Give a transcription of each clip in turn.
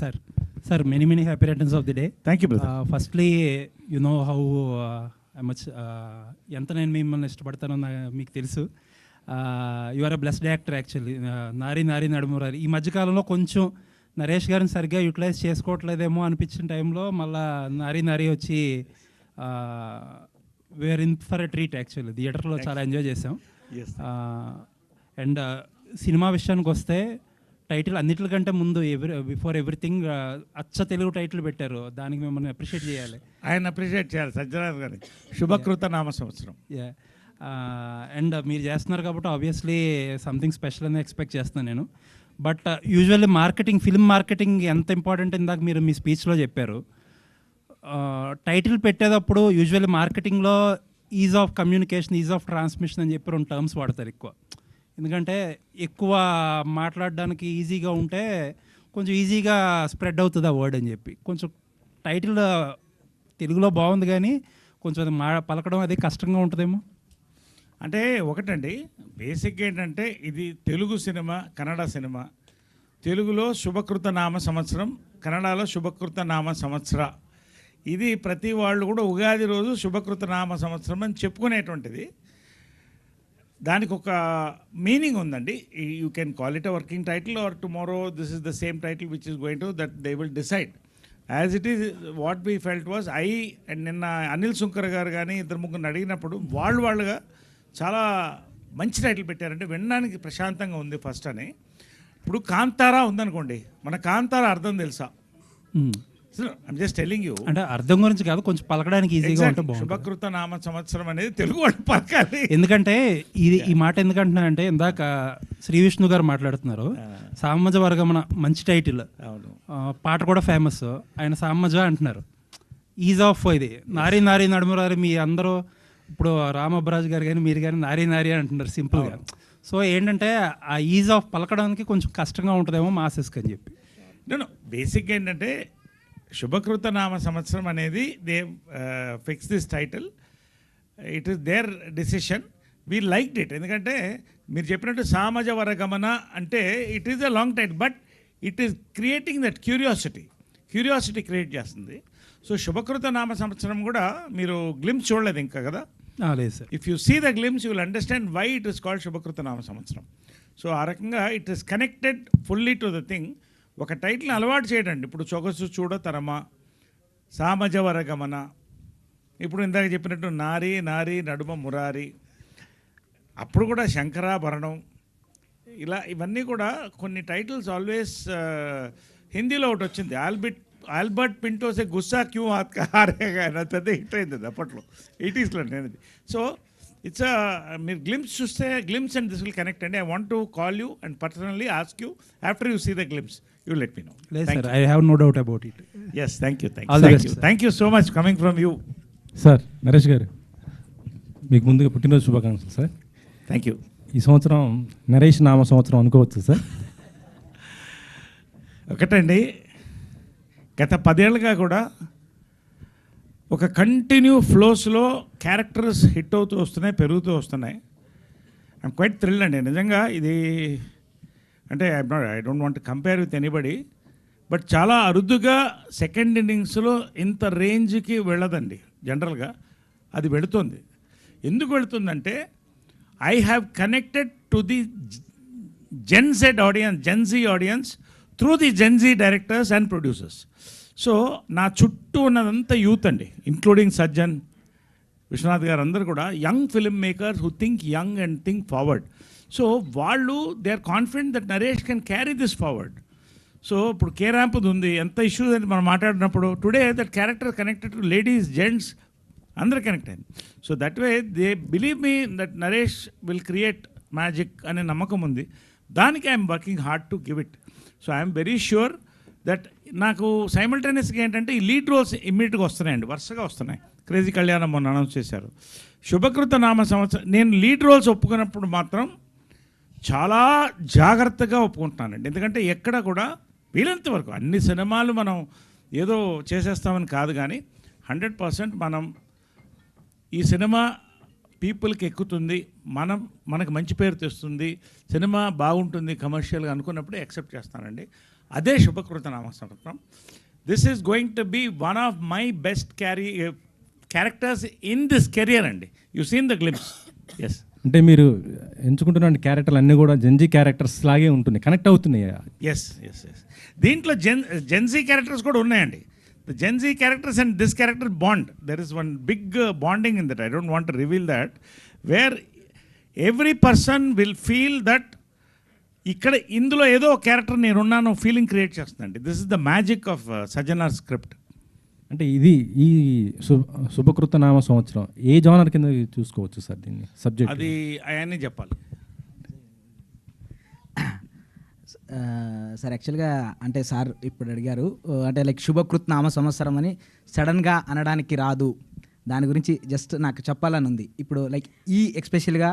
Sir. Sir, many happy returns of the day. Thank you, brother. Firstly, you know how much ఎంత నేను మిమ్మల్ని ఇష్టపడతానో మీకు తెలుసు. You are a blessed actor actually. Nari Nadumurari ఈ మధ్యకాలంలో కొంచెం నరేష్ గారిని సరిగ్గా యూటిలైజ్ చేసుకోవట్లేదేమో అనిపించిన టైంలో మళ్ళీ నారి వచ్చి we're in for a treat actually. థియేటర్లో చాలా ఎంజాయ్ చేసాం. అండ్ సినిమా విషయానికి వస్తే టైటిల్ అన్నిటికంటే ముందు బిఫోర్ ఎవ్రీథింగ్ అచ్చ తెలుగు టైటిల్ పెట్టారు. దానికి మిమ్మల్ని అప్రిషియేట్ చేయాలి. ఆయన అప్రిషియేట్ చేయాలి సజ్జనాథ్ గారి శుభకృత నామ సంవత్సరం. అండ్ మీరు చేస్తున్నారు కాబట్టి ఆబ్వియస్లీ సంథింగ్ స్పెషల్ అని ఎక్స్పెక్ట్ చేస్తున్నాను నేను. బట్ యూజువల్లీ ఫిల్మ్ మార్కెటింగ్ ఎంత ఇంపార్టెంట్ ఇందాక మీరు మీ స్పీచ్లో చెప్పారు. టైటిల్ పెట్టేటప్పుడు యూజువల్లీ మార్కెటింగ్లో ease of communication, ease of transmission అని చెప్పి 2 టర్మ్స్ వాడతారు ఎక్కువ. ఎందుకంటే ఎక్కువ మాట్లాడడానికి ఈజీగా ఉంటే కొంచెం ఈజీగా స్ప్రెడ్ అవుతుంది ఆ వర్డ్ అని చెప్పి. కొంచెం టైటిల్ తెలుగులో బాగుంది కానీ కొంచెం అది పలకడం అది కష్టంగా ఉంటుందేమో. అంటే ఒకటండి, బేసిక్గా ఏంటంటే ఇది తెలుగు సినిమా, కన్నడ సినిమా. తెలుగులో శుభకృత నామ సంవత్సరం, కన్నడలో శుభకృత నామ సంవత్సర. ఇది ప్రతి వాళ్ళు కూడా ఉగాది రోజు శుభకృత నామ సంవత్సరం అని చెప్పుకునేటువంటిది. దానికి ఒక మీనింగ్ ఉందండి. You can call it a working title or tomorrow this is the same title which is going to that they will decide. As it is what we felt was and నిన్న అనిల్ సుంకర్ గారు కానీ 2-3 అడిగినప్పుడు వాళ్ళుగా చాలా మంచి title పెట్టారంటే వినడానికి ప్రశాంతంగా ఉంది ఫస్ట్ అని. ఇప్పుడు కాంతారా ఉందనుకోండి, మన కాంతారా అర్థం తెలుసా? I'm just telling you. అంటే అర్థం గురించి కాదు, కొంచెం పలకడానికి ఈజీగా ఉంటే బాగుంటుంది. శుభకృత నామ సంవత్సరం అనేది తెలుగు వాళ్ళు పలకాలి. ఎందుకంటే ఈ మాట ఎందుకంటున్నానంటే ఇందాక శ్రీ విష్ణు గారు మాట్లాడుతున్నారు. సామజ వర్గమన మంచి టైటిల్, పాట కూడా ఫేమస్. ఆయన సామజ అంటున్నారు. ఈజ్ ఆఫ్ ఇది నారి నడుమురారి. మీ అందరూ ఇప్పుడు రామబ్రాజ్ గారు కానీ మీరు కానీ నారి అంటున్నారు సింపుల్గా. సో ఏంటంటే ఆ ఈజ్ ఆఫ్ పలకడానికి కొంచెం కష్టంగా ఉంటుందేమో మాసెస్కి అని చెప్పి. నేను బేసిక్గా ఏంటంటే శుభకృత నామ సంవత్సరం అనేది they fix this title. It is their decision. We liked it. ఎందుకంటే మీరు చెప్పినట్టు సామజ వరగమన అంటే it is a long title, but it is creating that curiosity create చేస్తుంది. సో శుభకృత నామ సంవత్సరం కూడా మీరు గ్లిమ్స్ చూడలేదు ఇంకా కదా? లేదు sir. If you see the glimpse you will understand why it is called Shubhakruth Nama Samvatsaram. So ఆ రకంగా it is connected fully to the thing. ఒక టైటిల్ని అలవాటు చేయడండి. ఇప్పుడు సొగసు చూడతరమా, సామజ వరగమన, ఇప్పుడు ఇందాక చెప్పినట్టు నారి నడుమ మురారి, అప్పుడు కూడా శంకరాభరణం, ఇలా ఇవన్నీ కూడా కొన్ని టైటిల్స్ ఆల్వేస్. హిందీలో ఒకటి వచ్చింది, ఆల్బర్ట్ పింటోసే గుస్సా క్యూ హారేగా, పెద్ద హిట్ అయింది అది అప్పట్లో 80s నేను. సో ఇట్స్ మీరు గ్లిమ్స్ చూస్తే glimpse and this will connect అండి. I want to call you and personally ask you after you see the glimpse. You let me know. Yes, sir. I have no doubt about it. Yes, thank you. All the best, sir. Thank you so much coming from you. Sir Naresh గారు, మీకు ముందుగా పుట్టినరోజు శుభాకాంక్షలు sir. Thank you. ఈ సంవత్సరం నరేష్ నామ సంవత్సరం అనుకోవచ్చు సార్? ఒకటండి, గత 10 ఏళ్ళుగా కూడా ఒక కంటిన్యూ ఫ్లోస్లో క్యారెక్టర్స్ హిట్ అవుతూ వస్తున్నాయి, పెరుగుతూ వస్తున్నాయి. ఐఎమ్ క్వైట్ థ్రిల్డ్ అండి నిజంగా. ఇది అంటే I don't want compare with anybody, but చాలా అరుదుగా సెకండ్ ఇన్నింగ్స్లో ఇంత రేంజ్కి వెళ్ళదండి. జనరల్గా అది వెళుతుంది. ఎందుకు వెళుతుందంటే I have connected to the Gen Z audience through the Gen Z directors and producers. So నా చుట్టూ ఉన్నదంతా యూత్ అండి, ఇంక్లూడింగ్ సజ్జన్, విశ్వనాథ్ గారు, అందరూ కూడా young film makers who think young and think forward. So వాళ్ళు they are confident that Naresh can carry this forward. So ఇప్పుడు K ర్యాంప్ది ఉంది, ఎంత ఇష్యూస్ అని మనం మాట్లాడినప్పుడు today that character connected to ladies, gents, అందరూ కనెక్ట్ అయింది. So that way they believe me that Naresh will create magic అనే నమ్మకం ఉంది. దానికి I'm working hard to give it. So I'm very sure that నాకు సైమల్టేనియస్గా ఏంటంటే ఈ లీడ్ రోల్స్ ఇమ్మీడియట్గా వస్తున్నాయండి, వరుసగా వస్తున్నాయి. క్రేజీ కళ్యాణం మొన్న అనౌన్స్ చేశారు. శుభకృత నామ సంవత్సరం నేను లీడ్ రోల్స్ ఒప్పుకున్నప్పుడు మాత్రం చాలా జాగ్రత్తగా ఒప్పుకుంటున్నానండి. ఎందుకంటే ఎక్కడ కూడా వీలంత వరకు అన్ని సినిమాలు మనం ఏదో చేసేస్తామని కాదు, కానీ 100% మనం ఈ సినిమా పీపుల్కి ఎక్కుతుంది, మనకు మంచి పేరు తెస్తుంది, సినిమా బాగుంటుంది కమర్షియల్గా అనుకున్నప్పుడే యాక్సెప్ట్ చేస్తానండి. అదే Shubhakruth Nama Samvatsaram. This is going to be one of my best characters in this career అండి. You seen the glimpse. Yes, అంటే మీరు ఎంచుకుంటున్న క్యారెక్టర్లు అన్నీ కూడా జెన్జీ క్యారెక్టర్స్ లాగే ఉంటున్నాయి, కనెక్ట్ అవుతున్నాయి. ఎస్ ఎస్ ఎస్ దీంట్లో జెన్జీ క్యారెక్టర్స్ కూడా ఉన్నాయండి. The gen Z characters and this character bond, there is one big bonding in that. I don't want to reveal that, where every person will feel that ఇక్కడ ఇందులో ఏదో ఒక character నేనున్నాను feeling create చేస్తుందండి. This is the magic of Sajjanar script. అంటే ఇది ఈ శుభకృత నామ సంవత్సరం ఏ జానర్ కింద చూసుకోవచ్చు సార్ దీన్ని సబ్జెక్ట్? అది అవన్నీ చెప్పాలి సార్. యాక్చువల్గా అంటే సార్ ఇప్పుడు అడిగారు, అంటే లైక్ శుభకృత్ నామ సంవత్సరం అని సడన్గా అనడానికి రాదు, దాని గురించి జస్ట్ నాకు చెప్పాలని ఉంది. ఇప్పుడు లైక్ ఎక్స్పెషల్గా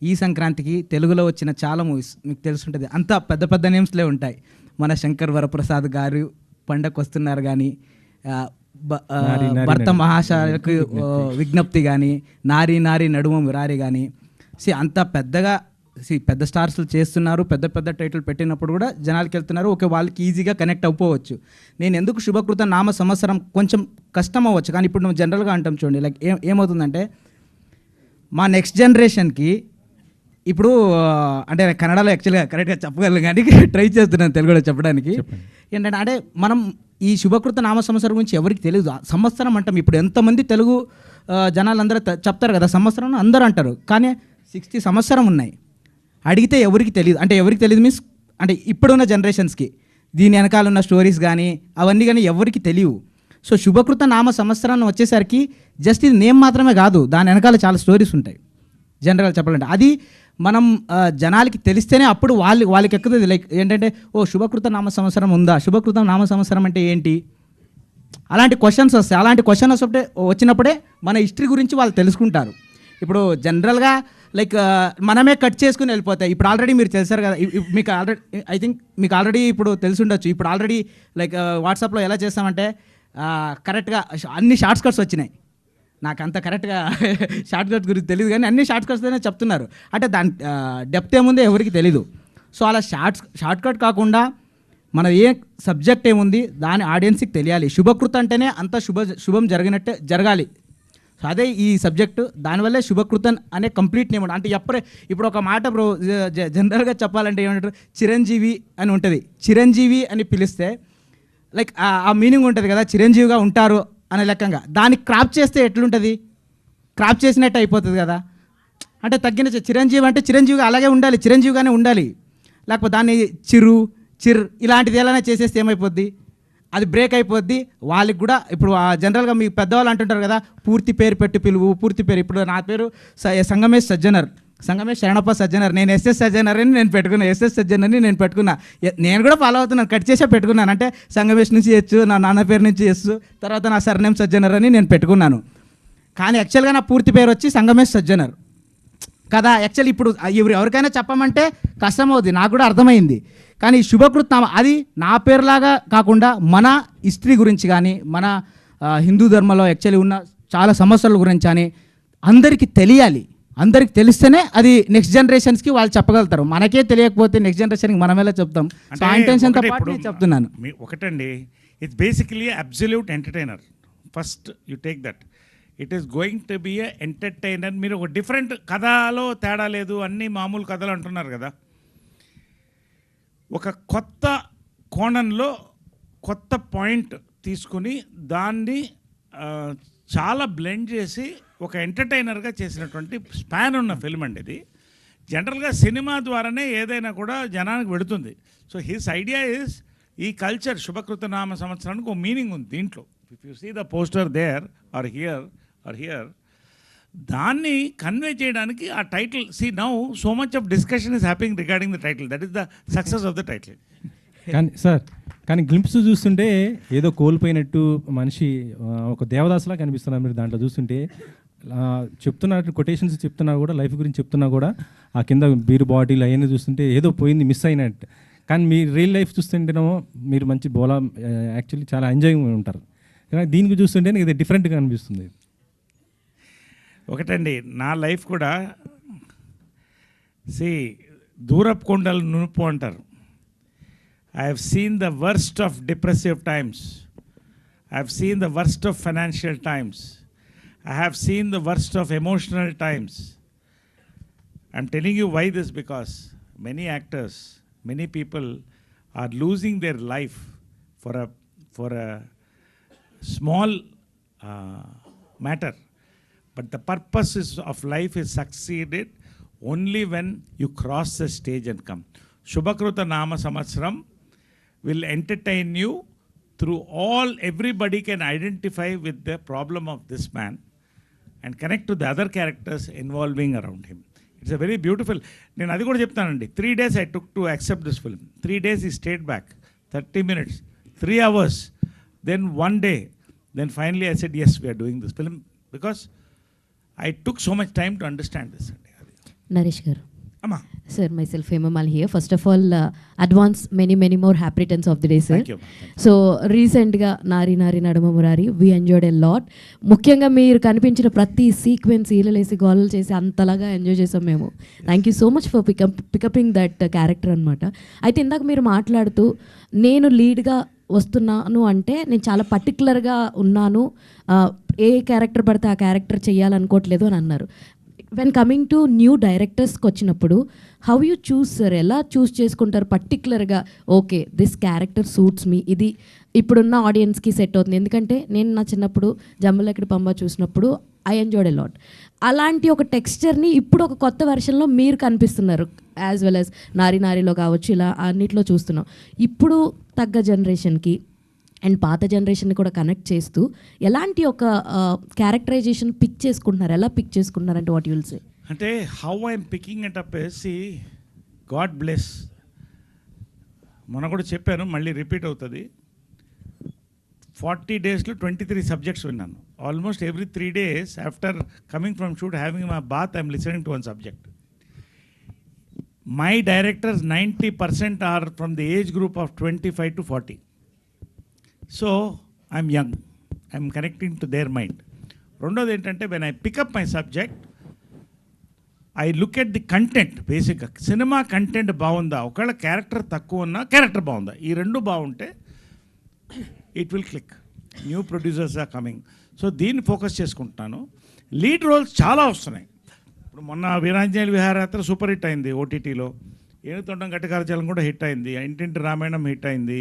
ఈ సంక్రాంతికి తెలుగులో వచ్చిన చాలా మూవీస్ మీకు తెలుసుంటుంది, అంతా పెద్ద పెద్ద నేమ్స్లే ఉంటాయి. మన శంకర్ వరప్రసాద్ గారు పండగకు వస్తున్నారు కానీ, భర్త మహాశయులకు విజ్ఞప్తి కానీ, నారీ నారీ నడుమ మురారి కానీ, అంత పెద్దగా పెద్ద స్టార్స్ చేస్తున్నారు, పెద్ద పెద్ద టైటిల్ పెట్టినప్పుడు కూడా జనాలకి వెళ్తున్నారు. ఓకే, వాళ్ళకి ఈజీగా కనెక్ట్ అయిపోవచ్చు. నేను ఎందుకు శుభకృత నామ సంవత్సరం కొంచెం కష్టం అవ్వచ్చు, కానీ ఇప్పుడు నువ్వు జనరల్గా అంటాం చూడండి, లైక్ ఏమవుతుందంటే మా నెక్స్ట్ జనరేషన్కి ఇప్పుడు అంటే కన్నడలో యాక్చువల్గా కరెక్ట్గా చెప్పగలను కానీ ట్రై చేస్తున్నాను తెలుగులో చెప్పడానికి. ఏంటంటే అంటే మనం ఈ శుభకృత నామ సంవత్సరం గురించి ఎవరికి తెలియదు. సంవత్సరం అంటాం, ఇప్పుడు ఎంతమంది తెలుగు జనాలందరూ చెప్తారు కదా సంవత్సరం అందరూ అంటారు, కానీ 60 సంవత్సరం ఉన్నాయి. అడిగితే ఎవరికి తెలియదు. అంటే ఎవరికి తెలియదు మీన్స్ అంటే ఇప్పుడున్న జనరేషన్స్కి దీని వెనకాల ఉన్న స్టోరీస్ కానీ అవన్నీ కానీ ఎవరికి తెలియవు. సో శుభకృత నామ సంవత్సరాన్ని వచ్చేసరికి జస్ట్ ఇది నేమ్ మాత్రమే కాదు, దాని వెనకాల చాలా స్టోరీస్ ఉంటాయి. జనరల్గా చెప్పాలంటే అది మనం జనాలకి తెలిస్తేనే అప్పుడు వాళ్ళకి ఎక్కుతుంది. లైక్ ఏంటంటే ఓ శుభకృత నామ సంవత్సరం ఉందా, శుభకృత నామ సంవత్సరం అంటే ఏంటి, అలాంటి క్వశ్చన్స్ వస్తాయి. అలాంటి క్వశ్చన్స్ వచ్చినప్పుడే మన హిస్టరీ గురించి వాళ్ళు తెలుసుకుంటారు. ఇప్పుడు జనరల్గా లైక్ మనమే కట్ చేసుకుని వెళ్ళిపోతాయి. ఇప్పుడు ఆల్రెడీ మీరు తెలుసారు కదా, మీకు ఆల్రెడీ ఐ థింక్ మీకు ఆల్రెడీ ఇప్పుడు తెలిసి ఉండొచ్చు. ఇప్పుడు ఆల్రెడీ లైక్ వాట్సాప్లో ఎలా చేస్తామంటే కరెక్ట్గా అన్ని షార్ట్స్ కట్స్ వచ్చినాయి. నాకు అంత కరెక్ట్గా షార్ట్ కట్స్ గురించి తెలియదు, కానీ అన్ని షార్ట్ కట్స్తోనే చెప్తున్నారు. అంటే దాని డెప్త్ ఏముందో ఎవరికి తెలీదు. సో అలా షార్ట్ కట్ కాకుండా మన ఏ సబ్జెక్ట్ ఏముంది దాని ఆడియన్స్కి తెలియాలి. శుభకృత అంటేనే అంత శుభం జరిగినట్టే జరగాలి. సో అదే ఈ సబ్జెక్టు, దానివల్లే శుభకృతన్ అనే కంప్లీట్ నేమ్ ఉంటుంది. ఇప్పుడు ఒక మాట బ్రో జనరల్గా చెప్పాలంటే ఏమంటారు, చిరంజీవి అని ఉంటుంది. చిరంజీవి అని పిలిస్తే లైక్ ఆ మీనింగ్ ఉంటుంది కదా, చిరంజీవిగా ఉంటారు అనే లెక్కంగా. దాన్ని క్రాప్ చేస్తే ఎట్లుంటుంది, క్రాప్ చేసినట్టు అయిపోతుంది కదా. అంటే తగ్గిన చిరంజీవి అంటే చిరంజీవిగా అలాగే ఉండాలి, చిరంజీవిగానే ఉండాలి. లేకపోతే దాన్ని చిర్ ఇలాంటిది ఎలా చేసేస్తే ఏమైపోద్ది, అది బ్రేక్ అయిపోద్ది. వాళ్ళకి కూడా ఇప్పుడు జనరల్గా మీ పెద్దవాళ్ళు అంటుంటారు కదా, పూర్తి పేరు పెట్టి పిలువు, పూర్తి పేరు. ఇప్పుడు నా పేరు సంగమేష్ సజ్జనర్, సంగమేష్ శరణప్ప సజ్జనర్. నేను ఎస్ఎస్ సజ్జనర్ అని నేను పెట్టుకున్నా, ఎస్ఎస్ సజ్జనర్ అని నేను పెట్టుకున్నా. నేను కూడా ఫాలో అవుతున్నాను, కట్ చేసే పెట్టుకున్నాను. అంటే సంగమేష్ నుంచి ఎస్, నా నాన్న పేరు నుంచి ఎస్, తర్వాత నా సర్నేమ్ సజ్జనర్ అని నేను పెట్టుకున్నాను. కానీ యాక్చువల్గా నా పూర్తి పేరు వచ్చి సంగమేష్ సజ్జనర్ కదా. యాక్చువల్లీ ఇప్పుడు ఎవరికైనా చెప్పమంటే కష్టం అవుతుంది, నాకు కూడా అర్థమైంది. కానీ శుభకృత్ నామ అది నా పేరులాగా కాకుండా మన హిస్టరీ గురించి కానీ, మన హిందూ ధర్మంలో యాక్చువల్లీ ఉన్న చాలా సమస్యల గురించి కానీ అందరికీ తెలియాలి. అందరికి తెలిస్తేనే అది నెక్స్ట్ జనరేషన్స్కి వాళ్ళు చెప్పగలుగుతారు. మనకే తెలియకపోతే నెక్స్ట్ జనరేషన్కి మనం ఎలా చెప్తాం? సో ఆ ఇంటెన్షన్తో పాటు నేను చెప్తున్నాను. ఒకటండి, it's basically absolute entertainer. First you take that, it is going to be a entertainer. మీరు ఒక డిఫరెంట్ కథలో తేడా లేదు, అన్నీ మామూలు కథలు అంటున్నారు కదా. ఒక కొత్త కోణంలో కొత్త పాయింట్ తీసుకుని దాన్ని చాలా బ్లెండ్ చేసి ఒక ఎంటర్టైనర్గా చేసినటువంటి స్పాన్ ఉన్న ఫిల్మ్ అండి ఇది. జనరల్గా సినిమా ద్వారానే ఏదైనా కూడా జనానికి వెడుతుంది. సో హిస్ ఐడియా ఈజ్ ఈ కల్చర్ శుభకృత నామ సంవత్సరానికి ఒక మీనింగ్ ఉంది దీంట్లో. If you see the poster there are here దాన్ని కన్వే చేయడానికి ఆ title, see now so much of discussion is happening regarding the title. That is the success of the title. కానీ sir, కానీ glimpse చూస్తుంటే ఏదో కోల్పోయినట్టు మనిషి ఒక దేవదాసులా కనిపిస్తున్నారు మీరు దాంట్లో చూస్తుంటే. చెప్తున్నారు కొటేషన్స్ చెప్తున్నా కూడా, లైఫ్ గురించి చెప్తున్నా కూడా, ఆ కింద బీరు బాటిల్ అవన్నీ చూస్తుంటే ఏదో పోయింది, మిస్ అయినట్టు. కానీ మీ రియల్ లైఫ్ చూస్తుంటేనేమో మీరు మంచి బోలా యాక్చువల్లీ చాలా ఎంజాయ్ ఉంటారు. కానీ దీనికి చూస్తుంటే నాకు ఇది డిఫరెంట్గా అనిపిస్తుంది. ఒకటండి, నా లైఫ్ కూడా దూరపు కొండలు నునుపు అంటారు. I have seen the worst of depressive times. I have seen the worst of financial times. I have seen the worst of emotional times. I'm telling you why this, because many actors, many people are losing their life for a small matter. But the purpose of life is succeeded only when you cross the stage and come. Shubhakruta Nama Samatsram will entertain you through all, everybody can identify with the problem of this man and connect to the other characters involving around him. It's a very beautiful, నేను అది కూడా చెప్తానండి. 3 days I took to accept this film. 3 days he stayed back, 30 minutes, 3 hours, then 1 day. Then finally I said, yes, we are doing this film, because I took so much time to understand this. Naresh garu, Amma, sir myself Hemamal here. First of all advance many more happy returns of the day sir. thank you. So రీసెంట్గా Nari Nari Naduma Murari we enjoyed a lot. ముఖ్యంగా మీరు కనిపించిన ప్రతి sequence ఈలలేసి గోలలు చేసి అంతలాగా enjoy చేసాం మేము. Thank you so much for picking that character అనమాట. అయితే ఇందాక మీరు మాట్లాడుతూ నేను లీడ్గా వస్తున్నాను అంటే నేను చాలా పర్టికులర్గా ఉన్నాను, ఏ క్యారెక్టర్ పడితే ఆ క్యారెక్టర్ చేయాలనుకోవట్లేదు అని అన్నారు. వెన్ కమింగ్ టు న్యూ డైరెక్టర్స్కి వచ్చినప్పుడు హౌ యూ చూస్ సార్, ఎలా చూస్ చేసుకుంటారు పర్టికులర్గా? ఓకే, దిస్ క్యారెక్టర్ సూట్స్ మీ, ఇది ఇప్పుడున్న ఆడియన్స్కి సెట్ అవుతుంది. ఎందుకంటే నేను నా చిన్నప్పుడు జంబలక్కడి పంబ చూసినప్పుడు ఐ ఎంజాయ్డ్ ఎ లాట్. అలాంటి ఒక టెక్స్చర్ని ఇప్పుడు ఒక కొత్త వెర్షన్లో మీరు కనిపిస్తున్నారు, యాజ్ వెల్ యాజ్ నారి నారిలో కావచ్చు, ఇలా అన్నిట్లో చూస్తున్నాం. ఇప్పుడు తగ్గ జనరేషన్కి అండ్ పాత జనరేషన్ని కూడా కనెక్ట్ చేస్తూ ఎలాంటి ఒక క్యారెక్టరైజేషన్ పిక్ చేసుకుంటున్నారు, ఎలా పిక్ చేసుకుంటున్నారు అంటే వాట్ యు విల్ సే? అంటే how I'm picking it up see God bless. మొన్న కూడా చెప్పాను, మళ్ళీ రిపీట్ అవుతుంది. 40 daysలో 23 సబ్జెక్ట్స్ విన్నాను. Almost every 3 days after coming from shoot, having my bath, I'm listening to one subject. My directors 90% are from the age group of 25 to 40. So I'm young, I'm connecting to their mind. రెండోది ఏంటంటే, when I pick up my subject, I look at the content. బేసిక్గా cinema content బాగుందా, ఒకవేళ character తక్కువ ఉన్నా character బాగుందా, ఈ రెండు బాగుంటే it will click. New producers are coming, so దీన్ని ఫోకస్ చేసుకుంటున్నాను. లీడ్ రోల్స్ చాలా వస్తున్నాయి. ఇప్పుడు మొన్న వీరాంజనేయుల విహారయాత్ర సూపర్ హిట్ అయింది ఓటీటీలో. ఏనుగుతొండం గట్టికారచలం కూడా హిట్ అయింది. ఇంటింటి రామాయణం హిట్ అయింది.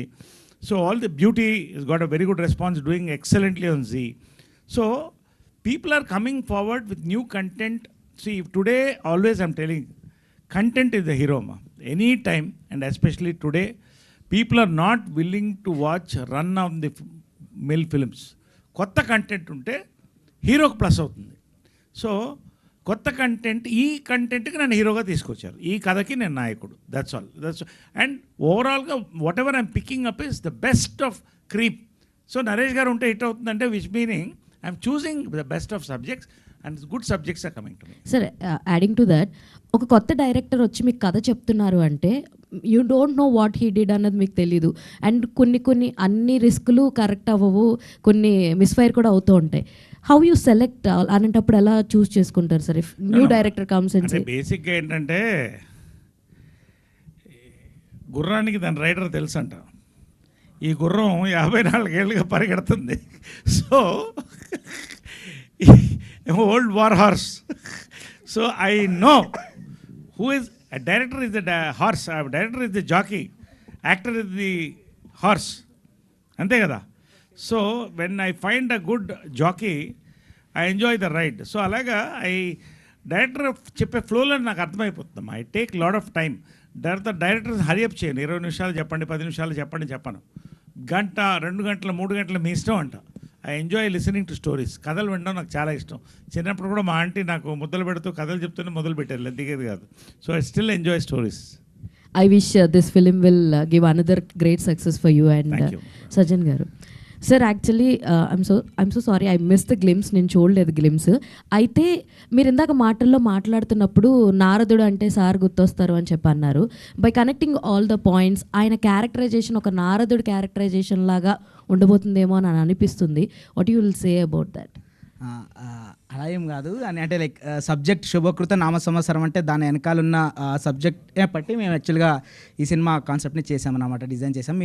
So all the beauty has got a very good response, doing excellently on Z. So people are coming forward with new content. See, today always I'm telling, content is the hero ma. Any time, and especially today, people are not willing to watch run of the mill films. Kotta content unte hero ku plus avutundi. So కొత్త content, ఈ కంటెంట్కి నన్ను హీరోగా తీసుకొచ్చారు, ఈ కథకి నేను నాయకుడు. That's all. అండ్ ఓవరాల్గా whatever I'm picking up is the best of crop. So Naresh garu ఉంటే హిట్ అవుతుందంటే which meaning I'm choosing the best of subjects and good subjects are coming to me. Sir, adding to that, ఒక కొత్త director వచ్చి మీకు కథ చెప్తున్నారు అంటే you don't know what he did అన్నది మీకు తెలీదు. అండ్ కొన్ని అన్ని రిస్కులు కరెక్ట్ అవ్వవు, కొన్ని మిస్ఫైర్ కూడా అవుతూ ఉంటాయి. హౌ యూ సెలెక్ట్ అనేటప్పుడు ఎలా చూస్ చేసుకుంటారు sir? If new director comes and say, బేసిక్గా ఏంటంటే, గుర్రానికి దాని రైడర్ తెలుసంట. ఈ గుర్రం 54 ఏళ్ళుగా పరిగెడుతుంది. So old war horse. So I know who is director is the horse, director is the jockey, actor is the horse, అంతే కదా. So when I find a good jockey, I enjoy the ride. So అలాగా director చెప్పే ఫ్లోలో నాకు అర్థమైపోతుందమ్మా. I take lot of time. Director hurry up చేయను. 20 నిమిషాలు చెప్పండి, 10 నిమిషాలు చెప్పను. గంట, 2 గంటలు, 3 గంటలు మీ ఇష్టం అంట. I enjoy listening to stories. కథలు వినడం నాకు చాలా ఇష్టం. చిన్నప్పుడు కూడా మా ఆంటీ నాకు ముద్దలు పెడుతూ కథలు చెప్తూనే మొదలు పెట్టారు, దిగేది కాదు. So I still enjoy stories. I wish this film will give another great success for you and Sajjan garu. Sir, actually I'm so sorry, I miss the glimpse, నేను చూడలేదు గ్లిమ్స్. అయితే మీరు ఇందాక మాటల్లో మాట్లాడుతున్నప్పుడు నారదుడు అంటే సార్ గుర్తొస్తారు అని చెప్పి అన్నారు. By connecting all the points, ఆయన క్యారెక్టరైజేషన్ ఒక నారదుడు క్యారెక్టరైజేషన్ లాగా ఉండబోతుందేమో అని అనిపిస్తుంది. What you will say about that? అలా ఏం కాదు అని అంటే లైక్ సబ్జెక్ట్ శుభకృత నామ సంవత్సరం అంటే దాని వెనకాల ఉన్న సబ్జెక్టే బట్టి మేము యాక్చువల్గా ఈ సినిమా కాన్సెప్ట్ని చేసామన్నమాట, డిజైన్ చేసాం.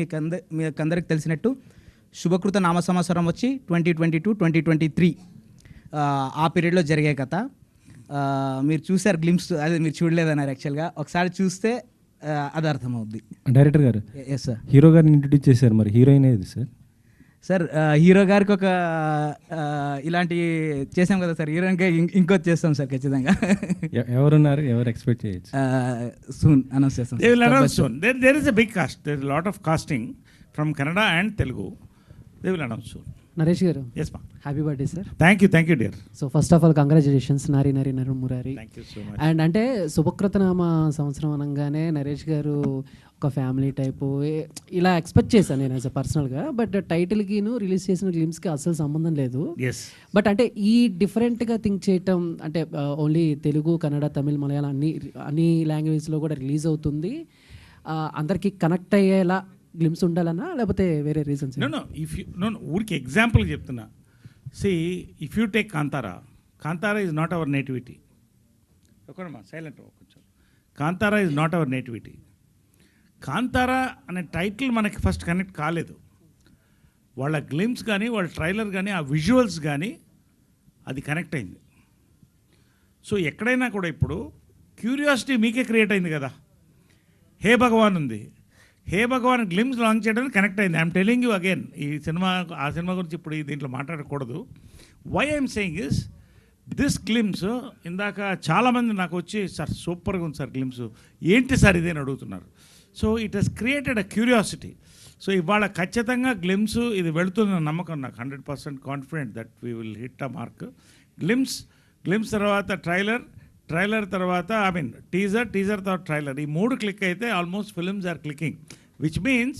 మీకు అందరికి తెలిసినట్టు శుభకృత నామ సంవత్సరం వచ్చి 2022, 2023 ఆ పీరియడ్లో జరిగే కథ. మీరు చూసారు గ్లిమ్స్, అదే మీరు చూడలేదన్నారు యాక్చువల్గా. ఒకసారి చూస్తే అది అర్థమవుద్ది. డైరెక్టర్ గారు ఎస్ సార్. హీరో గారిని ఇంట్రడ్యూస్ చేశారు, మరి హీరోయిన్ ఏది సార్? సార్ హీరో గారికి ఒక ఇలాంటి చేసాం కదా సార్, హీరోయిన్కి ఇంకోటి చేస్తాం సార్ ఖచ్చితంగా. ఎవరున్నారు, ఎవరు ఎక్స్పెక్ట్ చేయొచ్చు? సూన్ అనౌన్స్ చేస్తాం. They will announce soon. There is a big cast. There is a lot of casting from Kannada and Telugu. They will announce soon. Naresh garu, Yes, ma'am. Happy birthday sir. Thank you, dear. So first of all congratulations Nari Nari నరు Murari. Thank you so much. And అంటే శుభకృతనామ సంవత్సరం అనగానే నరేష్ గారు ఒక family type ఇలా expect చేశాను నేను as a పర్సనల్గా. బట్ టైటిల్కిను రిలీజ్ చేసిన గ్లిమ్స్కి అస్సలు సంబంధం లేదు. Yes. బట్ అంటే ఈ డిఫరెంట్గా థింక్ చేయటం అంటే ఓన్లీ తెలుగు, కన్నడ, తమిళ్, మలయాళం అన్ని లాంగ్వేజ్లో కూడా రిలీజ్ అవుతుంది. అందరికీ కనెక్ట్ అయ్యేలా గ్లిమ్స్ ఉండాలన్నా లేకపోతే వేరే రీజన్స్? No. ఊరికి ఎగ్జాంపుల్ చెప్తున్నా. See, if you take Kantara is not our nativity. ఒకమ్మా సైలెంట్ కొంచెం. Kantara is not our nativity. Kantara అనే టైటిల్ మనకి ఫస్ట్ కనెక్ట్ కాలేదు. వాళ్ళ గ్లిమ్స్ కానీ వాళ్ళ ట్రైలర్ కానీ ఆ విజువల్స్ కానీ అది కనెక్ట్ అయింది. సో ఎక్కడైనా కూడా ఇప్పుడు క్యూరియాసిటీ మీకే క్రియేట్ అయింది కదా. హే భగవాన్ ఉంది, హే భగవాన్ గ్లిమ్స్ లాంచ్ చేయడానికి కనెక్ట్ అయింది. ఐఎమ్ టెలింగ్ యూ అగైన్, ఈ సినిమా ఆ సినిమా గురించి ఇప్పుడు దీంట్లో మాట్లాడకూడదు. Why I'm saying is this glimpse, ఇందాక చాలామంది నాకు వచ్చి సార్ సూపర్గా ఉంది సార్ గ్లిమ్స్, ఏంటి సార్ ఇదేని అడుగుతున్నారు. So it has created a curiosity. So ఇవాళ ఖచ్చితంగా గ్లిమ్స్ ఇది వెళుతున్న నమ్మకం నాకు 100% confident that we will hit a mark. Glimpse తర్వాత ట్రైలర్ తర్వాత టీజర్ తర్వాత ట్రైలర్, ఈ 3 క్లిక్ అయితే almost films are clicking, which means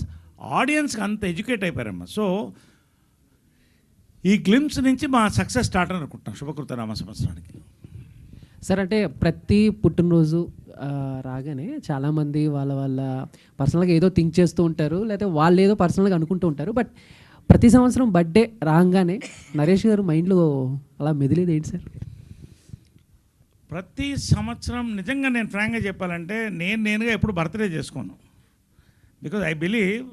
ఆడియన్స్కి అంత ఎడ్యుకేట్ అయిపోయారమ్మా. సో ఈ గ్లిమ్స్ నుంచి మా సక్సెస్ స్టార్ట్ అని అనుకుంటున్నాం శుభకృత నామ సంవత్సరానికి. సార్ అంటే ప్రతి పుట్టినరోజు రాగానే చాలామంది వాళ్ళ పర్సనల్గా ఏదో థింక్ చేస్తూ ఉంటారు, లేకపోతే వాళ్ళు ఏదో పర్సనల్గా అనుకుంటూ ఉంటారు. బట్ ప్రతి సంవత్సరం బర్త్డే రాగానే నరేష్ గారు మైండ్లో అలా మెదిలేది ఏంటి సార్? ప్రతి సంవత్సరం నిజంగా నేను ఫ్రాంక్గా చెప్పాలంటే నేనుగా ఎప్పుడు బర్త్డే చేసుకోను. బికాజ్ ఐ బిలీవ్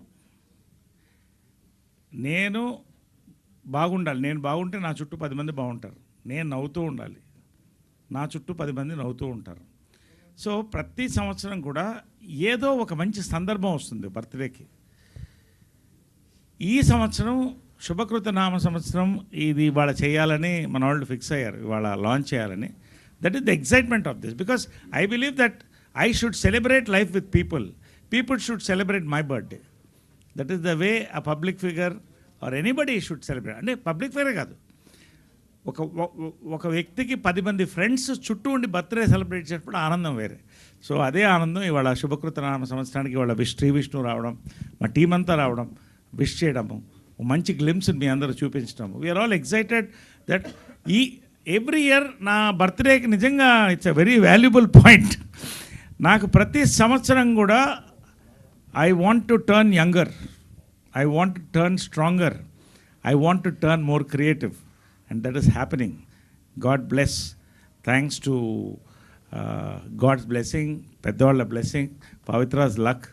నేను బాగుండాలి, నేను బాగుంటే నా చుట్టూ 10 మంది బాగుంటారు, నేను నవ్వుతూ ఉండాలి, నా చుట్టూ 10 మంది నవ్వుతూ ఉంటారు. సో ప్రతి సంవత్సరం కూడా ఏదో ఒక మంచి సందర్భం వస్తుంది బర్త్డేకి. ఈ సంవత్సరం శుభకృత నామ సంవత్సరం ఇది ఇవాళ చేయాలని మన వాళ్ళు ఫిక్స్ అయ్యారు, ఇవాళ లాంచ్ చేయాలని. That is the excitement of this, because I believe that I should celebrate life with people. People should celebrate my birthday. That is the way a public figure or anybody should celebrate. అంటే public ఫిగరే కాదు, ఒక వ్యక్తికి 10 మంది friends చుట్టూ ఉండి birthday celebrate చేసినప్పుడు ఆనందం వేరే. సో అదే ఆనందం ఇవాళ శుభకృత నామ సంవత్సరానికి ఇవాళ శ్రీ విష్ణు రావడం, మా టీం అంతా రావడం, విష్ చేయడము, మంచి గ్లిమ్స్ మీ అందరూ చూపించడము. We are all excited that every year నా బర్త్డేకి నిజంగా it's a very valuable point. నాకు ప్రతి సంవత్సరం కూడా I want to turn younger, I want to turn stronger, I want to turn more creative, and that is happening. God bless, thanks to God's blessing, పెద్దవాళ్ళ blessing, Pavitra's luck,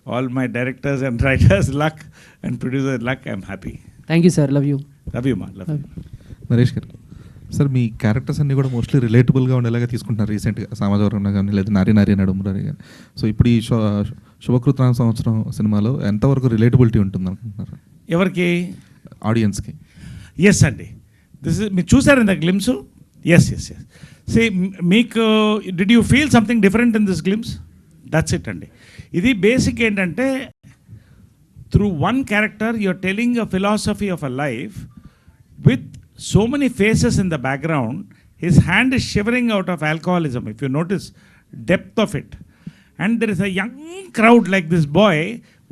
all my directors and writers luck and producer luck. I'm happy. Thank you sir, love you. Love you మా, love you. Naresh garu, sir me characters అన్నీ కూడా mostly రిలేటబుల్గా ఉండేలాగా తీసుకుంటున్నారు రీసెంట్గా, సమాజవర్గంలో కానీ లేదా నారి నడుమురారి కానీ. సో ఇప్పుడు ఈ శుభకృత సంవత్సరం సినిమాలో ఎంతవరకు రిలేటబిలిటీ ఉంటుంది అనుకుంటున్నారు ఎవరికి? ఆడియన్స్కి. ఎస్ అండి, మీరు చూసారు ఇంత గ్లిమ్స్? ఎస్. సే మీకు did you feel something different in this glimpse? That's it అండి. ఇది బేసిక్ ఏంటంటే through one character you're telling a philosophy of a life with so many faces in the background. His hand is shivering out of alcoholism, if you notice depth of it, and there is a young crowd like this boy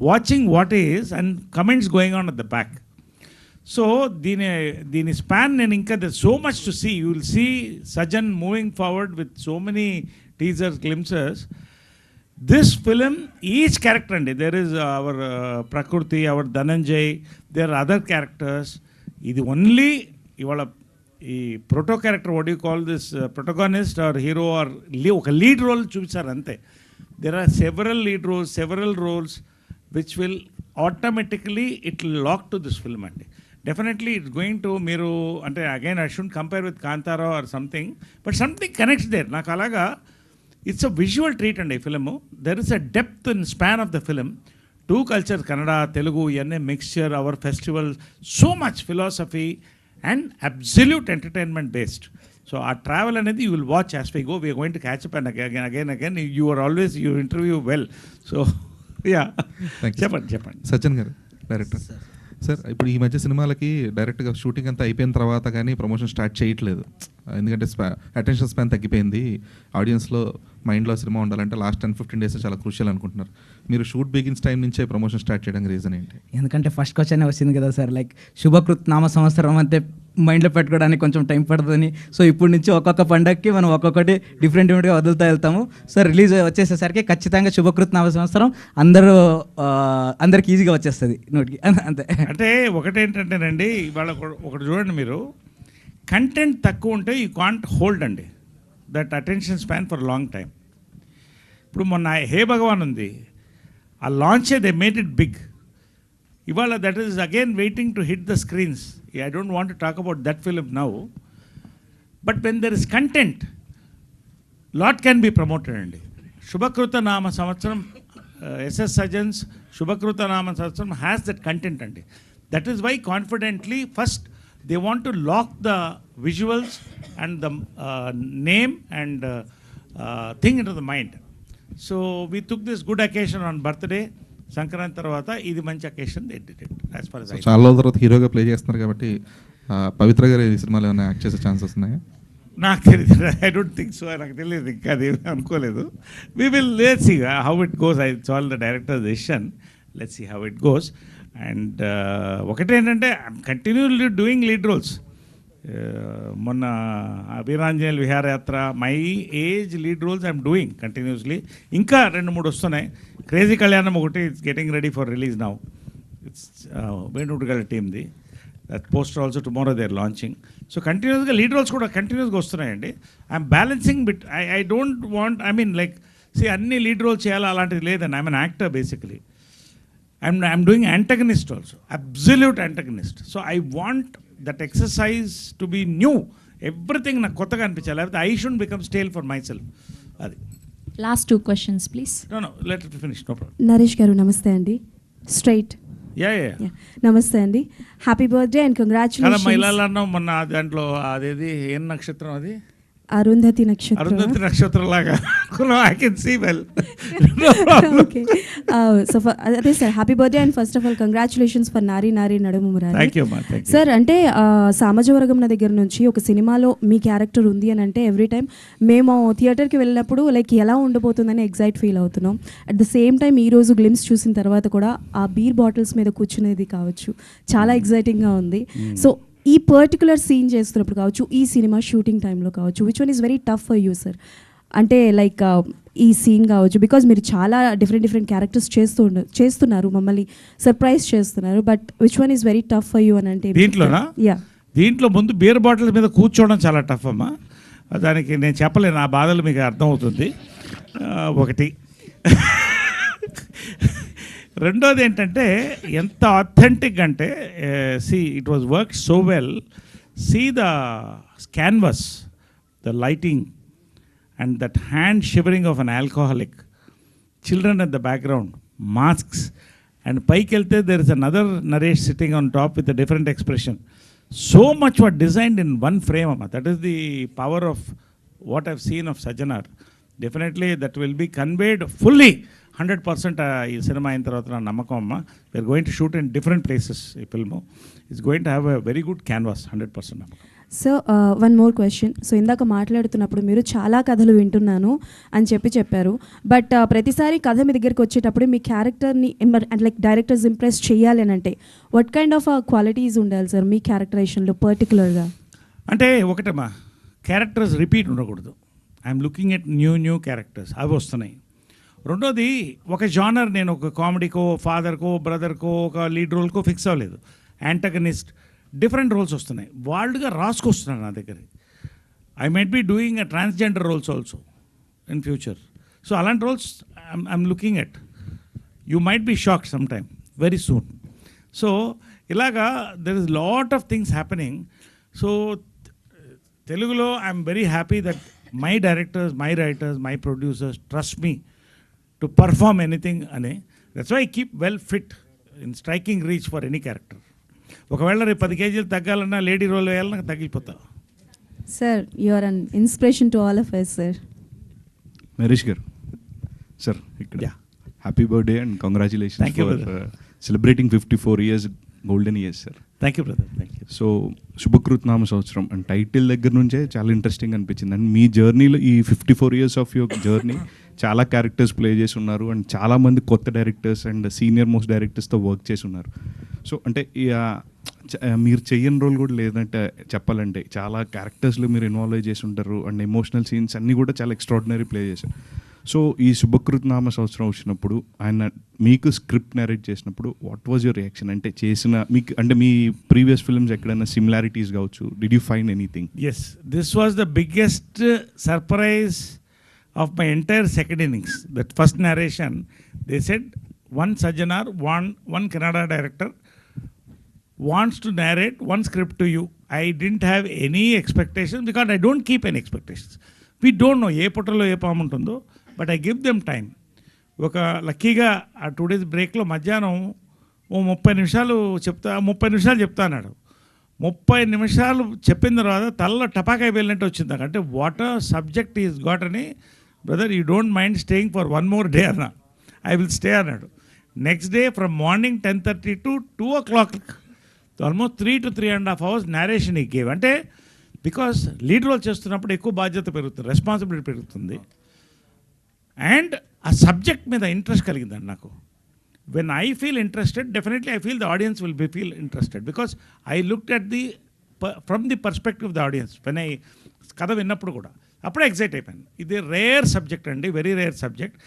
watching what is, and comments going on at the back. So dini span and inka there's so much to see. You will see Sajan moving forward with so many teasers, glimpses. This film, each character, and there is our Prakriti, our Dhananjay, there are other characters. ఇది only ఇవాళ ఈ proto character what you call this protagonist or hero or ఒక lead role చూపించారు అంతే. There are several roles which will automatically it lock to this film అండి. Definitely it's going to మీరు అంటే again I should compare with Kantara or something, but something connects there. నాకు అలాగా it's a visual treat అండి ఈ film. There is a depth in span of the film. 2 cultures, Kannada Telugu ఇవన్నీ mixture, our festival, so much philosophy and absolute entertainment based. So ఆ travel అనేది you will watch as we go. We're going to catch up and again you are always you interview well. So yeah, చెప్పండి. సజ్జన్ గారు director sir, ఇప్పుడు ఈ మధ్య సినిమాలకి డైరెక్ట్గా shooting అంతా అయిపోయిన తర్వాత కానీ ప్రమోషన్ స్టార్ట్ చేయట్లేదు. ఎందుకంటే అటెన్షన్ స్పాన్ తగ్గిపోయింది. ఆడియన్స్లో మైండ్లో సినిమా ఉండాలంటే లాస్ట్ 10-15 days చాలా క్రూషియల్ అనుకుంటున్నారు. మీరు షూట్ బిగిన్స్ టైం నుంచే ప్రమోషన్ స్టార్ట్ చేయడానికి రీజన్ ఏంటి? ఎందుకంటే ఫస్ట్ క్వశ్చన్ వచ్చింది కదా సార్, లైక్ శుభకృత్ నామ సంవత్సరం అంటే మైండ్లో పెట్టుకోవడానికి కొంచెం టైం పడుతుందని. సో ఇప్పుడు నుంచి ఒక్కొక్క పండగకి మనం ఒక్కొక్కటి డిఫరెంట్గా వదులుతూ వెళ్తాము. సో రిలీజ్ వచ్చేసేసరికి ఖచ్చితంగా శుభకృత్ నామ సంవత్సరం అందరికి ఈజీగా వచ్చేస్తుంది నోటికి, అంతే. అంటే ఒకటేంటంటేనండి, ఇవాళ ఒకటి చూడండి, మీరు కంటెంట్ తక్కువ ఉంటే యూ కాంట్ హోల్డ్ అండి that attention span for long time. ఇప్పుడు మొన్న హే భగవాన్ ఉంది, ఆ లాంచే దే మేడ్ ఇట్ బిగ్. ఇవాళ that is again waiting to hit the screens. I don't want to talk about that film now, but when there is content lot can be promoted అండి. Shubhakritha Nama Samvatsaram, SS Sajjan's Shubhakritha Nama Samvatsaram has that content అండి. That is why confidently first they want to lock the visuals and the name and thing into the mind. So we took this good occasion on birthday, Sankranti తర్వాత ఇది మంచి occasion they did it as far as I know. చాలా రోజుల తర్వాత హీరోగా play చేస్తున్నారు కాబట్టి పవిత్ర గారు ఈ సినిమాలో ఏమైనా యాక్ట్ చేసే ఛాన్సెస్ ఉన్నాయా? నాకు తెలియదు, ఐ డోంట్ థింక్ సో. నాకు తెలియదు, ఇంకా అది అనుకోలేదు. We will let's see how it goes. It's all the director's decision. Let's see how it goes. And ఒకటేంటంటే I'm continuously doing lead roles. మొన్న Veeranjaneyula Viharayatra, my age lead roles I'm doing continuously. ఇంకా 2-3 వస్తున్నాయి. Crazy Kalyanam ఒకటి it's getting ready for release now. It's Venugala టీమ్ది. That poster also tomorrow they are launching. So కంటిన్యూస్గా lead roles కూడా కంటిన్యూస్గా వస్తున్నాయండి. I'm balancing bit. I don't want, I mean like అన్ని lead roles చేయాలి అలాంటిది లేదండి. I'm an actor basically. I'm doing antagonist also, absolute antagonist. So I want that exercise to be new. Everything నాకు కొత్తగా అనిపించాలి, లేకపోతే I shouldn't become stale for myself. అది. Last 2 questions, please. No, let it finish, no problem. Naresh గారు నమస్తే అండి. Straight. Yeah. నమస్తే అండి. Happy birthday and congratulations. మహిళలు అన్నాం మొన్న దాంట్లో అదేది ఏం నక్షత్రం అది? అరుంధతి నక్షత్రం లాగా. I can see well. Okay. So అదే sir, happy birthday and first of all congratulations for Nari Nari Naduma Murari. Thank you, ma. Thank you. Sir, అంటే సామజవరగం దగ్గర నుంచి ఒక సినిమాలో మీ క్యారెక్టర్ ఉంది అని అంటే ఎవ్రీ టైం మేము థియేటర్కి వెళ్ళినప్పుడు లైక్ ఎలా ఉండబోతుందని ఎగ్జైట్ ఫీల్ అవుతున్నాం. అట్ ద సేమ్ టైం ఈరోజు గ్లిమ్స్ చూసిన తర్వాత కూడా ఆ బీర్ బాటిల్స్ మీద కూర్చునేది కావచ్చు చాలా ఎగ్జైటింగ్గా ఉంది. సో ఈ పర్టికులర్ సీన్ చేస్తున్నప్పుడు కావచ్చు, ఈ సినిమా షూటింగ్ టైంలో కావచ్చు, which one is very tough for you sir? అంటే లైక్ ఈ సీన్ కావచ్చు, బికాజ్ మీరు చాలా డిఫరెంట్ క్యారెక్టర్స్ చేస్తున్నారు, మమ్మల్ని సర్ప్రైజ్ చేస్తున్నారు, but which one is very tough for you అని అంటే? దీంట్లో ముందు బీర్ బాటిల్ మీద కూర్చోవడం చాలా టఫ్ అమ్మా. దానికి నేను చెప్పలేను, ఆ బాధలు మీకు అర్థమవుతుంది. ఒకటి. రెండోది ఏంటంటే ఎంత ఆథెంటిక్ అంటే it was work so well. The canvas, the lighting and that hand shivering of an alcoholic, children at the background, masks, and పైకి వెళ్తే there is another Naresh sitting on top with a different expression. So much were designed in one frame అమ్మ. That is the power of what I've seen of Sajjanar. Definitely that will be conveyed fully 100% ఈ సినిమా అయిన తర్వాత నా నమ్మకం అమ్మ. We are going to shoot in different places. ఈ film it's going to have a very good canvas. 100% నమ్మకం. So one more question. So ఇందాక మాట్లాడుతున్నప్పుడు మీరు చాలా కథలు వింటున్నాను అని చెప్పారు, బట్ ప్రతిసారి కథ మీ దగ్గరికి వచ్చేటప్పుడు మీ క్యారెక్టర్ని అండ్ లైక్ డైరెక్టర్స్ ఇంప్రెస్ చేయాలి అని అంటే వాట్ కైండ్ ఆఫ్ క్వాలిటీస్ ఉండాలి సార్ మీ క్యారెక్టరైజేషన్లో పర్టికులర్గా? అంటే ఒకటమ్మా, క్యారెక్టర్స్ రిపీట్ ఉండకూడదు. I'm looking at new characters, అవి వస్తున్నాయి. రెండోది, ఒక జానర్ నేను ఒక కామెడీకో, ఫాదర్కో, బ్రదర్కో, ఒక లీడ్ రోల్కో ఫిక్స్ అవ్వలేదు. యాంటగనిస్ట్, డిఫరెంట్ రోల్స్ వస్తున్నాయి, వాళ్ళుగా రాసుకొస్తున్నారు నా దగ్గర. I might be doing a transgender roles also in future. So అలాంటి roles I'm looking at. You might be shocked some time very soon. So ఇలాగా there is lot of things happening. So తెలుగులో I'm very happy that my directors, my writers, my producers trust me to perform anything అని. That's why I keep well fit in striking reach for any character. ఒకవేళ రేపు 10 కేజీలు తగ్గాలన్నా lady role వేయాలన్నా నాకు తగ్గిపోతా. Sir you are an inspiration to all of us sir. Naresh garu sir, ఇక్కడ happy birthday and congratulations Thank you, for brother. Celebrating 54 years golden years sir. Thank you brother, thank you. So Shubhakruthnama Samvatsaram and title దగ్గర నుంచే చాలా interesting అనిపించింది. And మీ జర్నీలో ఈ 54 years of your journey చాలా characters play చేసి ఉన్నారు అండ్ చాలామంది కొత్త డైరెక్టర్స్ అండ్ సీనియర్ మోస్ట్ డైరెక్టర్స్తో వర్క్ చేసి ఉన్నారు. సో అంటే మీరు చెయ్యని రోల్ కూడా లేదంటే చెప్పాలంటే చాలా క్యారెక్టర్స్లో మీరు ఇన్వాల్వ్ చేసి ఉంటారు అండ్ ఎమోషనల్ సీన్స్ అన్నీ కూడా చాలా ఎక్స్ట్రాడినరీ ప్లే చేశారు. సో ఈ శుభకృతనామ సంవత్సరం వచ్చినప్పుడు ఆయన మీకు స్క్రిప్ట్ నరేట్ చేసినప్పుడు వాట్ వాజ్ యువర్ రియాక్షన్? అంటే చేసిన మీకు అంటే మీ ప్రీవియస్ ఫిల్మ్స్ ఎక్కడైనా సిమిలారిటీస్ కావచ్చు, did you find anything? Yes, this was the biggest surprise of my entire second innings. That first narration they said one Sajjanar, one Kannada director wants to narrate one script to you. I didn't have any expectations because I don't keep any expectations. We don't know ఏ పుట్టలో ఏ పాము ఉంటుందో, but I give them time. ఒక లక్కీగా ఆ 2 days బ్రేక్లో మధ్యాహ్నం ఓ 30 నిమిషాలు చెప్తా అన్నాడు. 30 నిమిషాలు చెప్పిన తర్వాత తలలో టపాకాయ వెళ్ళినట్టు వచ్చింది నాకు. అంటే వాట్ సబ్జెక్ట్ ఈజ్ గాట్ అని, brother you don't mind staying for 1 more day అన్నా. ఐ విల్ స్టే అన్నాడు. Next day from morning 10:30 to 2 o'clock, almost 3 to 3.5 hours narration ఈ గేవ్. అంటే బికాస్ లీడ్ రోల్ చేస్తున్నప్పుడు ఎక్కువ బాధ్యత పెరుగుతుంది, రెస్పాన్సిబిలిటీ పెరుగుతుంది. అండ్ ఆ సబ్జెక్ట్ మీద ఇంట్రెస్ట్ కలిగిందండి నాకు. When I feel interested, definitely I feel the audience will be feel interested because I looked at the from the perspective of the audience. When I కథ విన్నప్పుడు కూడా అప్పుడే ఎక్సైట్ అయిపోయాను. ఇది రేర్ సబ్జెక్ట్ అండి, very rare subject.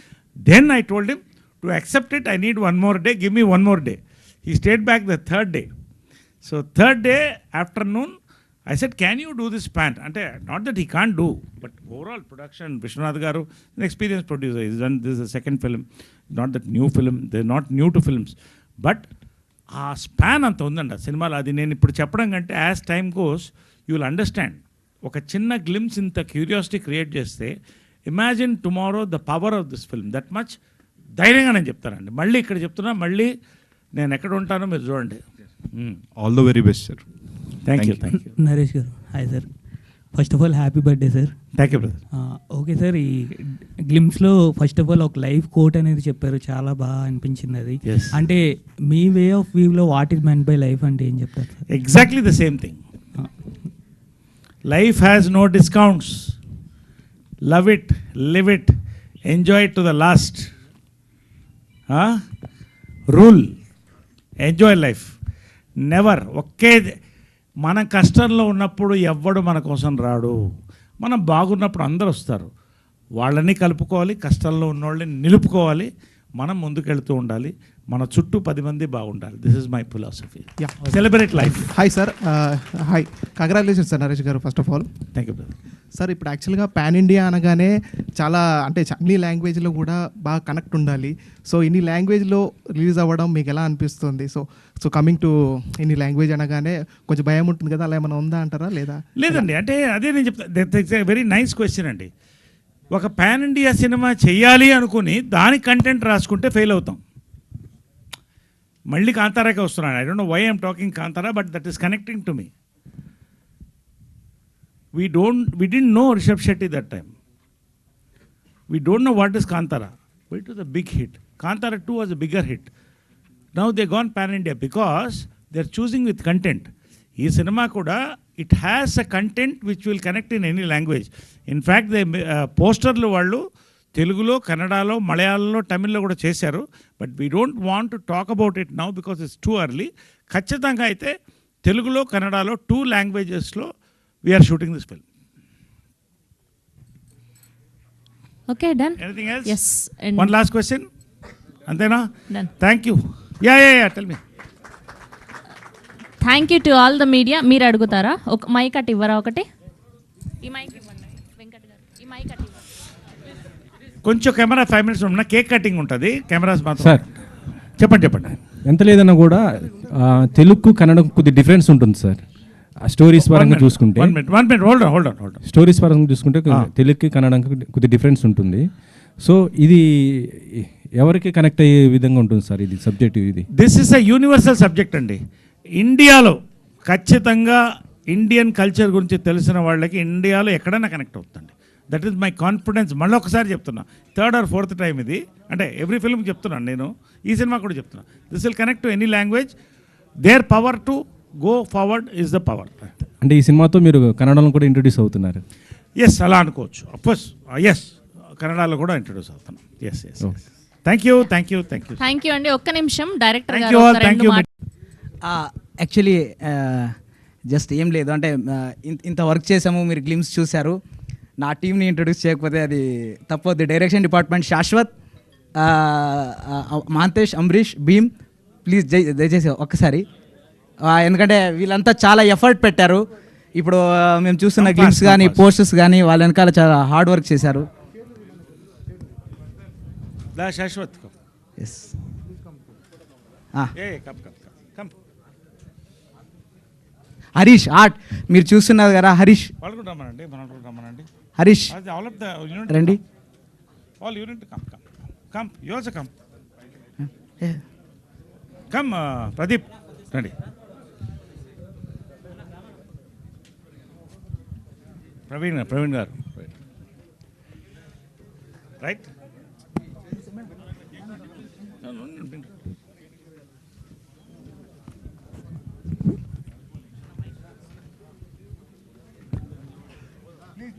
Then I told him to accept it, I need 1 more day, give me 1 more day. He stayed back the 3rd day. So 3rd day afternoon, I said, can you do this pant? Ante, not that he can't do, but overall production, Vishwanath Garu, an experienced producer, he's done this is the second film, not that new film, they're not new to films. But ఆ span అంత ఉందండి ఆ సినిమాలో. అది నేను ఇప్పుడు చెప్పడం కంటే as time goes you will understand. ఒక చిన్న గ్లిమ్స్ ఇంత క్యూరియాసిటీ క్రియేట్ చేస్తే, imagine tomorrow the power of this film. That much ధైర్యంగా నేను చెప్తానండి. మళ్ళీ ఇక్కడ చెప్తున్నా, మళ్ళీ నేను ఎక్కడ ఉంటానో మీరు చూడండి. All the very best sir. Thank you. Naresh గారు hi sir. First of all happy birthday sir. Thank you brother. Okay sir, ఈ గ్లిమ్స్లో ఫస్ట్ ఆఫ్ ఆల్ ఒక లైఫ్ కోట్ అనేది చెప్పారు, చాలా బాగా అనిపించింది అది. Yes. అంటే మీ వే ఆఫ్ వ్యూలో what is meant by life అంటే ఏం చెప్తారు సార్? Exactly the same thing. Life has no discounts. Love it, live it, enjoy it to the last. Rule, enjoy life. Never ఒకే. మనం కష్టంలో ఉన్నప్పుడు ఎవ్వడు మన కోసం రాడు. మనం బాగున్నప్పుడు అందరు వస్తారు. వాళ్ళని కలుపుకోవాలి, కష్టంలో ఉన్నోళ్ళని నిలుపుకోవాలి. మనం ముందుకెళ్తూ ఉండాలి. మన చుట్టూ 10 మంది బాగుండాలి. This is my philosophy. Celebrate life. Hi sir. Hi, congratulations sir Naresh గారు first of all. Thank you brother. Sir, ఇప్పుడు యాక్చువల్గా పాన్ ఇండియా అనగానే చాలా అంటే అన్ని లాంగ్వేజ్లో కూడా బాగా కనెక్ట్ ఉండాలి. సో ఇన్ని లాంగ్వేజ్లో రిలీజ్ అవ్వడం మీకు ఎలా అనిపిస్తుంది? సో కమింగ్ టు ఇన్ని లాంగ్వేజ్ అనగానే కొంచెం భయం ఉంటుంది కదా, అలా ఏమైనా ఉందా అంటారా లేదా? లేదండి, అంటే అదే నేను చెప్తాను. వెరీ నైస్ క్వశ్చన్ అండి. ఒక పాన్ ఇండియా సినిమా చేయాలి అనుకుని దాని కంటెంట్ రాసుకుంటే ఫెయిల్ అవుతాం. మళ్ళీ కాంతారాకే వస్తున్నాను. I don't know why I'm talking Kantara, but that is connecting to me. We didn't know Rishabh Shetty that time. We don't know what is Kantara. But it was a big hit. Kantara 2 was a bigger hit. Now they gone pan-India because they're choosing with content. Ee cinema kuda, it has a content which will connect in any language. In fact, they posterlu vallu Telugulo, Kannadalo, Malayalamlo, Tamillo kuda chesaru. But we don't want to talk about it now because it's too early. Khachitanga aithe Telugulo, Kannadalo 2 languages lo we are shooting this film. Okay, done. Anything else? Yes. And One last question. Antena? Done. Thank you. Yeah. Tell me. Thank you to all the media. మీరు అడుగుతారా? ఒక mic at ఇవ్వరా ఒకటి? ఈ mic ఇవ్వండి వెంకట్ గారు, ఈ mic at ఇవ్వండి. కొంచెం కెమెరా 5 minutes ఉన్న కేక్ కటింగ్ ఉంటుంది, కెమెరాస్ మాత్రం. సార్ చెప్పండి. ఎంత లేదన్నా కూడా తెలుగు కన్నడకు కొద్ది డిఫరెన్స్ ఉంటుంది సార్. స్టోరీస్ పరంగా చూసుకుంటే one minute hold on. Stories పరంగా చూసుకుంటే తెలుగుకి కన్నడకి కొద్ది డిఫరెన్స్ ఉంటుంది. సో ఇది ఎవరికి కనెక్ట్ అయ్యే విధంగా ఉంటుంది సార్ ఇది సబ్జెక్ట్? ఇది this is a universal subject అండి. ఇండియాలో ఖచ్చితంగా ఇండియన్ కల్చర్ గురించి తెలిసిన వాళ్ళకి ఇండియాలో ఎక్కడైనా కనెక్ట్ అవుతుందండి. That is my confidence. మళ్ళీ ఒకసారి చెప్తున్నా, 3rd or 4th టైం ఇది, అంటే ఎవ్రీ ఫిల్మ్ చెప్తున్నాను నేను, ఈ సినిమా కూడా చెప్తున్నా. This will connect to any language. There power to go forward is the power. అంటే ఈ సినిమాతో మీరు కన్నడలో కూడా ఇంట్రొడ్యూస్ అవుతున్నారు? ఎస్, అలా అనుకోవచ్చు. అఫ్కోర్స్ ఎస్, కన్నడలో కూడా ఇంట్రొడ్యూస్ అవుతున్నాం. Yes. Thank you. Thank you అండి. ఒక్క నిమిషం డైరెక్టర్ Thank గారు you all, ఒక thank రెండు you. యాక్చువల్లీ జస్ట్ ఏం లేదు, అంటే ఇంత వర్క్ చేసాము, మీరు గ్లిమ్స్ చూశారు, నా టీంని ఇంట్రొడ్యూస్ చేయకపోతే అది తప్పొద్దు. Direction department Shashwat, Mahantesh, Ambarish, Bheem, please దయచేసి ఒక్కసారి, ఎందుకంటే వీళ్ళంతా చాలా ఎఫర్ట్ పెట్టారు. ఇప్పుడు మేము చూస్తున్న గ్లిమ్స్ కానీ పోస్టర్స్ కానీ వాళ్ళ వెనకాల చాలా హార్డ్ వర్క్ చేశారు. శాశ్వత్ ఎస్. హరీష్ ఆర్ట్ మీరు చూస్తున్నారు కదా, హరీష్ హరీష్ రండి. All unit come. You also come. Come, Pradeep. Ready. Praveen garu. Right? No. Please.